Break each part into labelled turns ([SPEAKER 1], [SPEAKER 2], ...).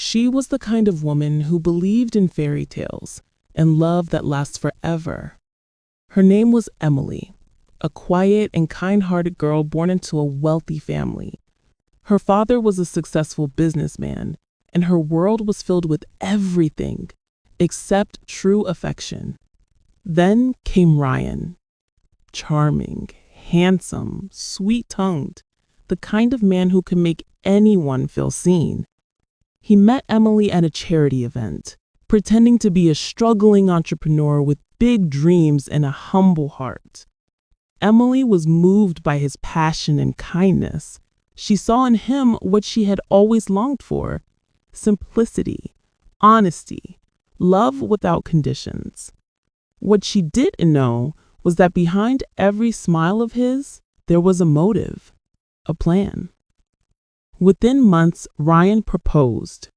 [SPEAKER 1] She was the kind of woman who believed in fairy tales and love that lasts forever. Her name was Emily, a quiet and kind-hearted girl born into a wealthy family. Her father was a successful businessman, and her world was filled with everything except true affection. Then came Ryan. Charming, handsome, sweet-tongued, the kind of man who can make anyone feel seen. He met Emily at a charity event, pretending to be a struggling entrepreneur with big dreams and a humble heart. Emily was moved by his passion and kindness. She saw in him what she had always longed for: simplicity, honesty, love without conditions. What she didn't know was that behind every smile of his, there was a motive, a plan. Within months, Ryan proposed.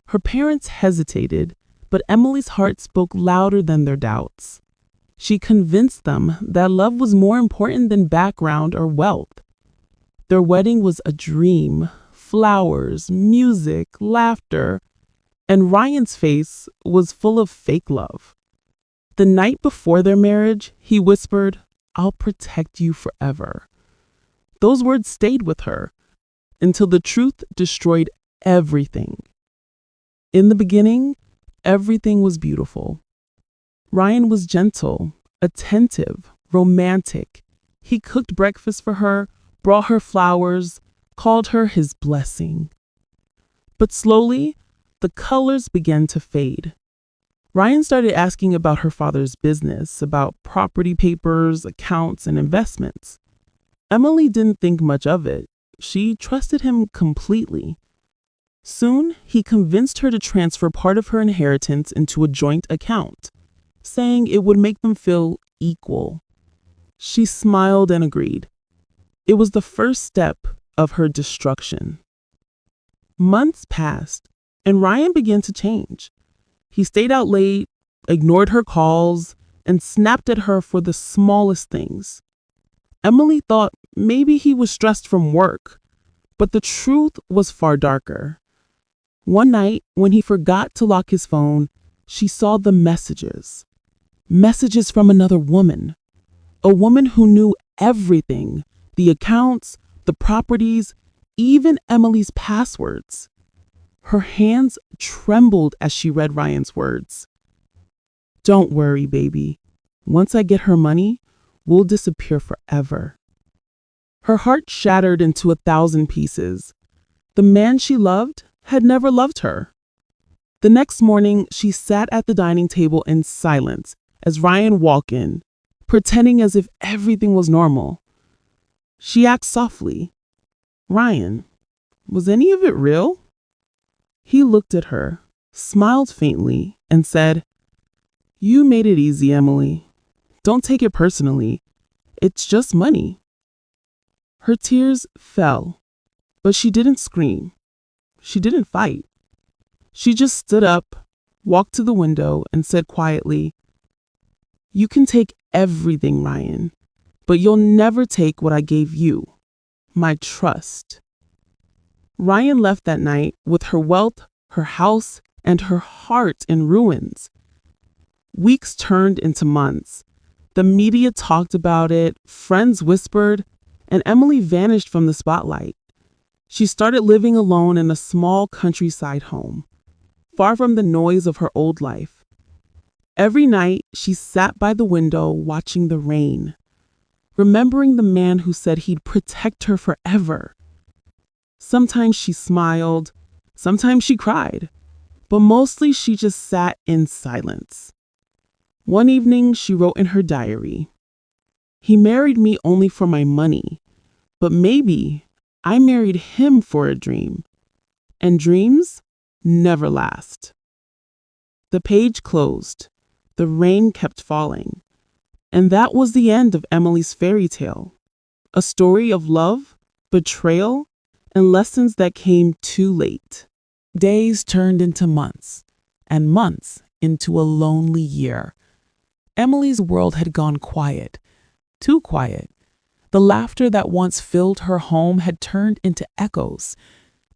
[SPEAKER 1] Her parents hesitated, but Emily's heart spoke louder than their doubts. She convinced them that love was more important than background or wealth. Their wedding was a dream: flowers, music, laughter, and Ryan's face was full of fake love. The night before their marriage, he whispered, "I'll protect you forever." Those words stayed with her until the truth destroyed everything. In the beginning, everything was beautiful. Ryan was gentle, attentive, romantic. He cooked breakfast for her, brought her flowers, called her his blessing. But slowly, the colors began to fade. Ryan started asking about her father's business, about property papers, accounts, and investments. Emily didn't think much of it. She trusted him completely. Soon, he convinced her to transfer part of her inheritance into a joint account, saying it would make them feel equal. She smiled and agreed. It was the first step of her destruction. Months passed, and Ryan began to change. He stayed out late, ignored her calls, and snapped at her for the smallest things. Emily thought maybe he was stressed from work, but the truth was far darker. One night, when he forgot to lock his phone, she saw the messages. Messages from another woman. A woman who knew everything: the accounts, the properties, even Emily's passwords. Her hands trembled as she read Ryan's words. "Don't worry, baby. Once I get her money, we'll disappear forever." Her heart shattered into 1,000 pieces. The man she loved had never loved her. The next morning, she sat at the dining table in silence as Ryan walked in, pretending as if everything was normal. She asked softly, "Ryan, was any of it real?" He looked at her, smiled faintly, and said, "You made it easy, Emily. Don't take it personally. It's just money." Her tears fell, but she didn't scream. She didn't fight. She just stood up, walked to the window, and said quietly, "You can take everything, Ryan, but you'll never take what I gave you, my trust." Ryan left that night with her wealth, her house, and her heart in ruins. Weeks turned into months. The media talked about it, friends whispered, and Emily vanished from the spotlight. She started living alone in a small countryside home, far from the noise of her old life. Every night, she sat by the window watching the rain, remembering the man who said he'd protect her forever. Sometimes she smiled, sometimes she cried, but mostly she just sat in silence. One evening, she wrote in her diary, "He married me only for my money, but maybe I married him for a dream, and dreams never last." The page closed. The rain kept falling. And that was the end of Emily's fairy tale. A story of love, betrayal, and lessons that came too late. Days turned into months, and months into a lonely year. Emily's world had gone quiet, too quiet. The laughter that once filled her home had turned into echoes.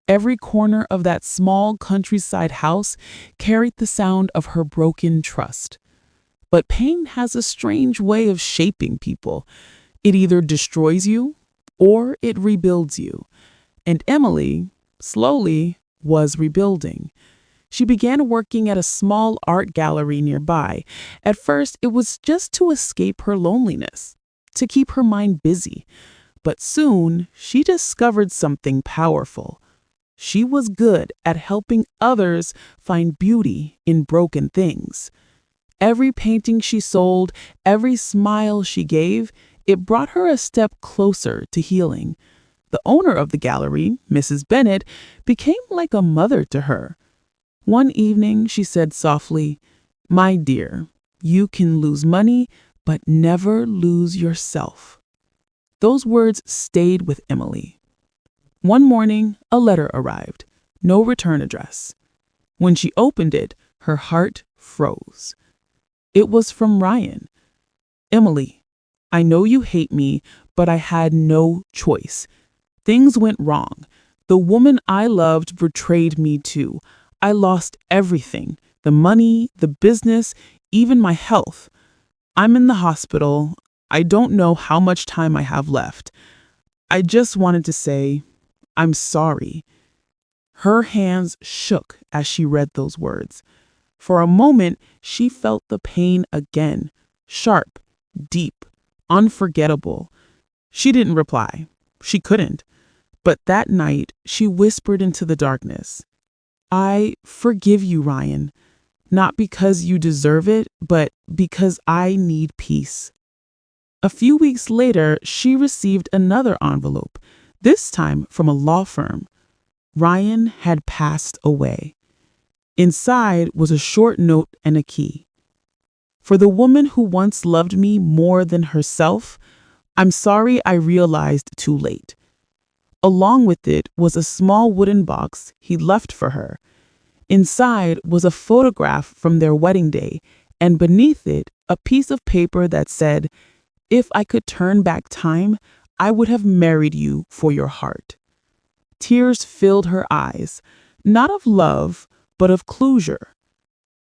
[SPEAKER 1] Every corner of that small countryside house carried the sound of her broken trust. But pain has a strange way of shaping people. It either destroys you or it rebuilds you. And Emily, slowly, was rebuilding. She began working at a small art gallery nearby. At first, it was just to escape her loneliness, to keep her mind busy. But soon, she discovered something powerful. She was good at helping others find beauty in broken things. Every painting she sold, every smile she gave, it brought her a step closer to healing. The owner of the gallery, Mrs. Bennett, became like a mother to her. One evening, she said softly, "My dear, you can lose money, but never lose yourself." Those words stayed with Emily. One morning, a letter arrived, no return address. When she opened it, her heart froze. It was from Ryan. "Emily, I know you hate me, but I had no choice. Things went wrong. The woman I loved betrayed me too. I lost everything, the money, the business, even my health. I'm in the hospital. I don't know how much time I have left. I just wanted to say, I'm sorry." Her hands shook as she read those words. For a moment, she felt the pain again, sharp, deep, unforgettable. She didn't reply. She couldn't. But that night, she whispered into the darkness, "I forgive you, Ryan, not because you deserve it, but because I need peace." A few weeks later, she received another envelope, this time from a law firm. Ryan had passed away. Inside was a short note and a key. "For the woman who once loved me more than herself, I'm sorry I realized too late." Along with it was a small wooden box he left for her. Inside was a photograph from their wedding day, and beneath it, a piece of paper that said, "If I could turn back time, I would have married you for your heart." Tears filled her eyes, not of love, but of closure.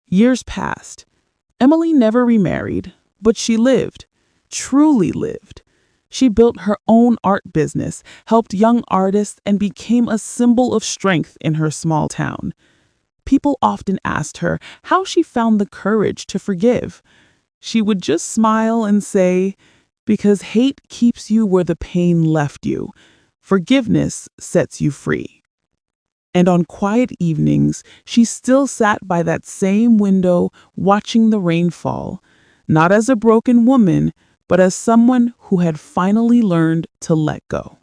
[SPEAKER 1] Years passed. Emily never remarried, but she lived, truly lived. She built her own art business, helped young artists, and became a symbol of strength in her small town. People often asked her how she found the courage to forgive. She would just smile and say, "Because hate keeps you where the pain left you. Forgiveness sets you free." And on quiet evenings, she still sat by that same window watching the rain fall, not as a broken woman, but as someone who had finally learned to let go.